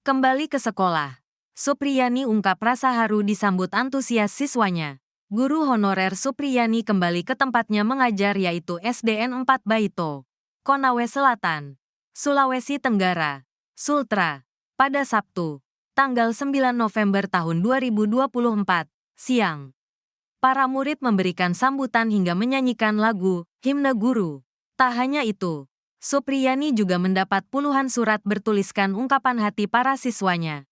Kembali ke sekolah. Supriyani ungkap rasa haru disambut antusias siswanya. Guru honorer Supriyani kembali ke tempatnya mengajar yaitu SDN 4 Baito, Konawe Selatan, Sulawesi Tenggara, Sultra, pada Sabtu, tanggal 9 November tahun 2024, siang. Para murid memberikan sambutan hingga menyanyikan lagu, himne guru. Tak hanya itu, Supriyani juga mendapat puluhan surat bertuliskan ungkapan hati para siswanya.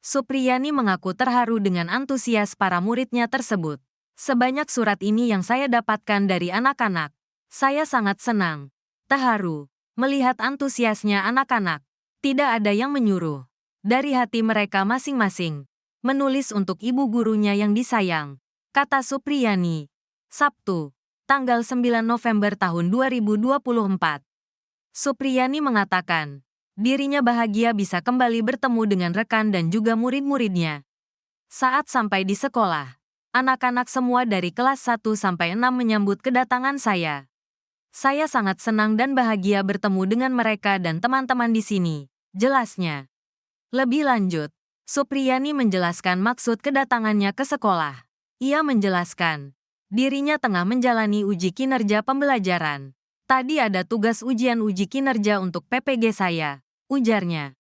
Supriyani mengaku terharu dengan antusias para muridnya tersebut. Sebanyak surat ini yang saya dapatkan dari anak-anak. Saya sangat senang, terharu, melihat antusiasnya anak-anak. Tidak ada yang menyuruh. Dari hati mereka masing-masing. Menulis untuk ibu gurunya yang disayang, kata Supriyani. Sabtu, tanggal 9 November tahun 2024. Supriyani mengatakan, dirinya bahagia bisa kembali bertemu dengan rekan dan juga murid-muridnya. Saat sampai di sekolah, anak-anak semua dari kelas 1 sampai 6 menyambut kedatangan saya. Saya sangat senang dan bahagia bertemu dengan mereka dan teman-teman di sini, jelasnya. Lebih lanjut, Supriyani menjelaskan maksud kedatangannya ke sekolah. Ia menjelaskan, dirinya tengah menjalani uji kinerja pembelajaran. Tadi ada tugas ujian uji kinerja untuk PPG saya, ujarnya.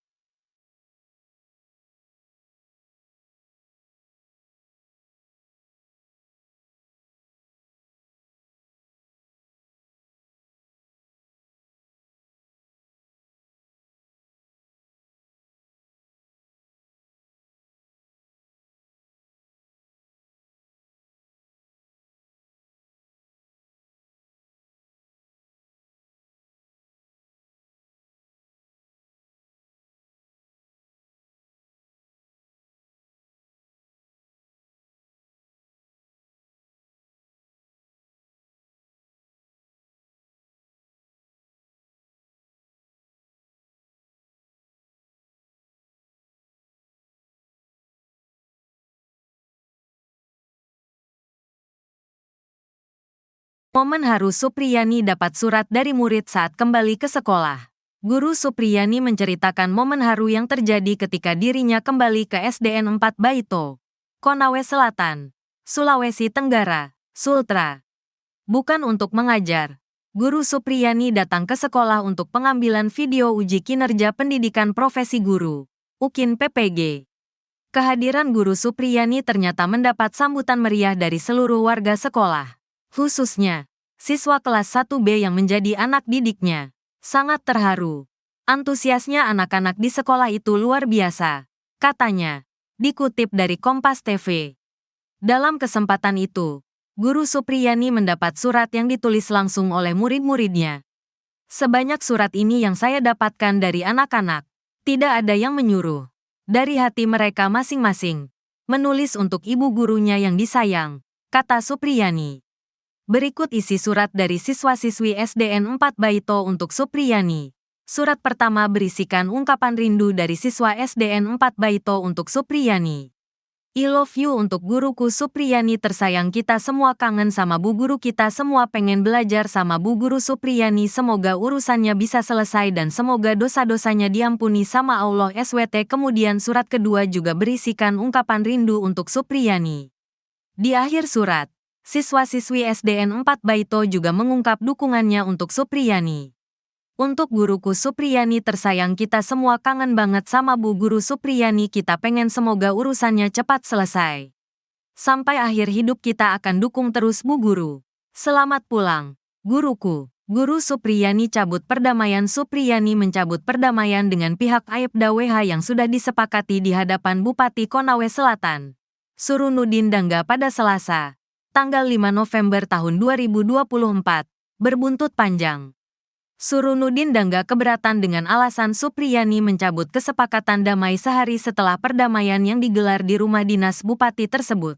Momen haru Supriyani dapat surat dari murid saat kembali ke sekolah. Guru Supriyani menceritakan momen haru yang terjadi ketika dirinya kembali ke SDN 4 Baito, Konawe Selatan, Sulawesi Tenggara, Sultra. Bukan untuk mengajar. Guru Supriyani datang ke sekolah untuk pengambilan video uji kinerja pendidikan profesi guru, UKIN PPG. Kehadiran Guru Supriyani ternyata mendapat sambutan meriah dari seluruh warga sekolah. Khususnya, siswa kelas 1B yang menjadi anak didiknya. Sangat terharu. Antusiasnya anak-anak di sekolah itu luar biasa, katanya. Dikutip dari Kompas TV. Dalam kesempatan itu, Guru Supriyani mendapat surat yang ditulis langsung oleh murid-muridnya. Sebanyak surat ini yang saya dapatkan dari anak-anak. Tidak ada yang menyuruh. Dari hati mereka masing-masing. Menulis untuk ibu gurunya yang disayang, kata Supriyani. Berikut isi surat dari siswa-siswi SDN 4 Baito untuk Supriyani. Surat pertama berisikan ungkapan rindu dari siswa SDN 4 Baito untuk Supriyani. I love you untuk guruku Supriyani tersayang, kita semua kangen sama bu guru, kita semua pengen belajar sama bu guru Supriyani, semoga urusannya bisa selesai dan semoga dosa-dosanya diampuni sama Allah SWT. Kemudian surat kedua juga berisikan ungkapan rindu untuk Supriyani. Di akhir surat, siswa-siswi SDN 4 Baito juga mengungkap dukungannya untuk Supriyani. Untuk guruku Supriyani tersayang, kita semua kangen banget sama bu guru Supriyani, kita pengen semoga urusannya cepat selesai. Sampai akhir hidup kita akan dukung terus bu guru. Selamat pulang, guruku. Guru Supriyani cabut perdamaian. Supriyani mencabut perdamaian dengan pihak Aibda WH yang sudah disepakati di hadapan Bupati Konawe Selatan, Surunudin Dangga pada Selasa, tanggal 5 November tahun 2024, berbuntut panjang. Surunudin Dangga keberatan dengan alasan Supriyani mencabut kesepakatan damai sehari setelah perdamaian yang digelar di rumah dinas bupati tersebut.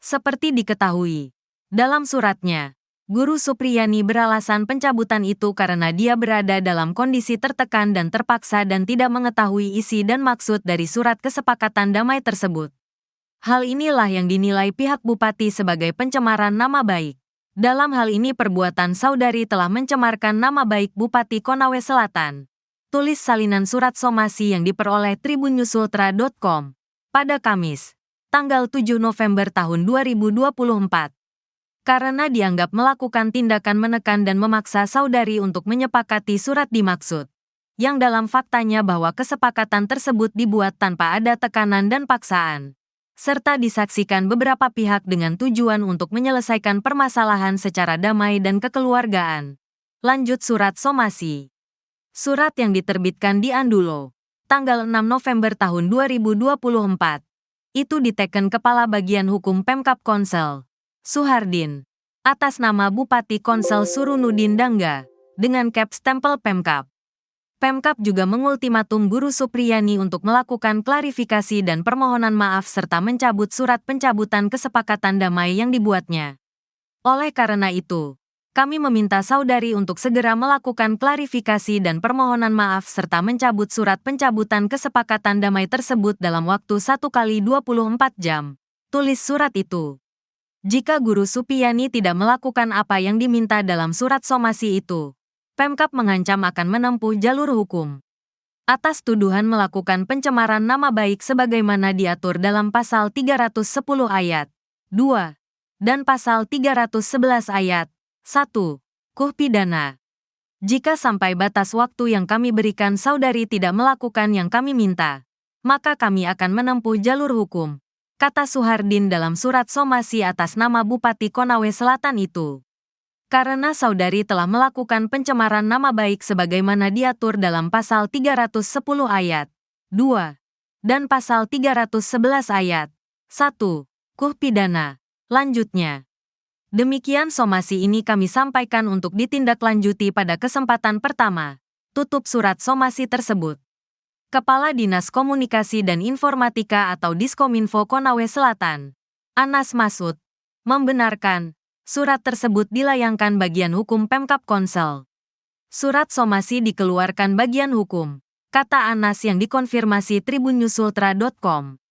Seperti diketahui, dalam suratnya, Guru Supriyani beralasan pencabutan itu karena dia berada dalam kondisi tertekan dan terpaksa dan tidak mengetahui isi dan maksud dari surat kesepakatan damai tersebut. Hal inilah yang dinilai pihak bupati sebagai pencemaran nama baik. Dalam hal ini perbuatan saudari telah mencemarkan nama baik Bupati Konawe Selatan. Tulis salinan surat somasi yang diperoleh tribunnyusultra.com pada Kamis, tanggal 7 November tahun 2024. Karena dianggap melakukan tindakan menekan dan memaksa saudari untuk menyepakati surat dimaksud, yang dalam faktanya bahwa kesepakatan tersebut dibuat tanpa ada tekanan dan paksaan, serta disaksikan beberapa pihak dengan tujuan untuk menyelesaikan permasalahan secara damai dan kekeluargaan. Lanjut surat somasi. Surat yang diterbitkan di Andulo, tanggal 6 November tahun 2024. Itu diteken Kepala Bagian Hukum Pemkab Konsel, Suhardin, atas nama Bupati Konsel Surunudin Dangga, dengan cap stempel Pemkab. Pemkab juga mengultimatum Guru Supriyani untuk melakukan klarifikasi dan permohonan maaf serta mencabut surat pencabutan kesepakatan damai yang dibuatnya. Oleh karena itu, kami meminta saudari untuk segera melakukan klarifikasi dan permohonan maaf serta mencabut surat pencabutan kesepakatan damai tersebut dalam waktu 1x24 jam. Tulis surat itu. Jika Guru Supriyani tidak melakukan apa yang diminta dalam surat somasi itu, Pemkab mengancam akan menempuh jalur hukum. Atas tuduhan melakukan pencemaran nama baik sebagaimana diatur dalam Pasal 310 Ayat 2 dan Pasal 311 Ayat 1. KUH Pidana. Jika sampai batas waktu yang kami berikan saudari tidak melakukan yang kami minta, maka kami akan menempuh jalur hukum, kata Suhardin dalam surat somasi atas nama Bupati Konawe Selatan itu. Karena saudari telah melakukan pencemaran nama baik sebagaimana diatur dalam Pasal 310 Ayat 2 dan Pasal 311 Ayat 1. KUH Pidana. Lanjutnya. Demikian somasi ini kami sampaikan untuk ditindaklanjuti pada kesempatan pertama. Tutup surat somasi tersebut. Kepala Dinas Komunikasi dan Informatika atau Diskominfo Konawe Selatan, Anas Masud, membenarkan surat tersebut dilayangkan bagian hukum Pemkab Konsel. Surat somasi dikeluarkan bagian hukum, kata Anas yang dikonfirmasi tribunnyusultra.com.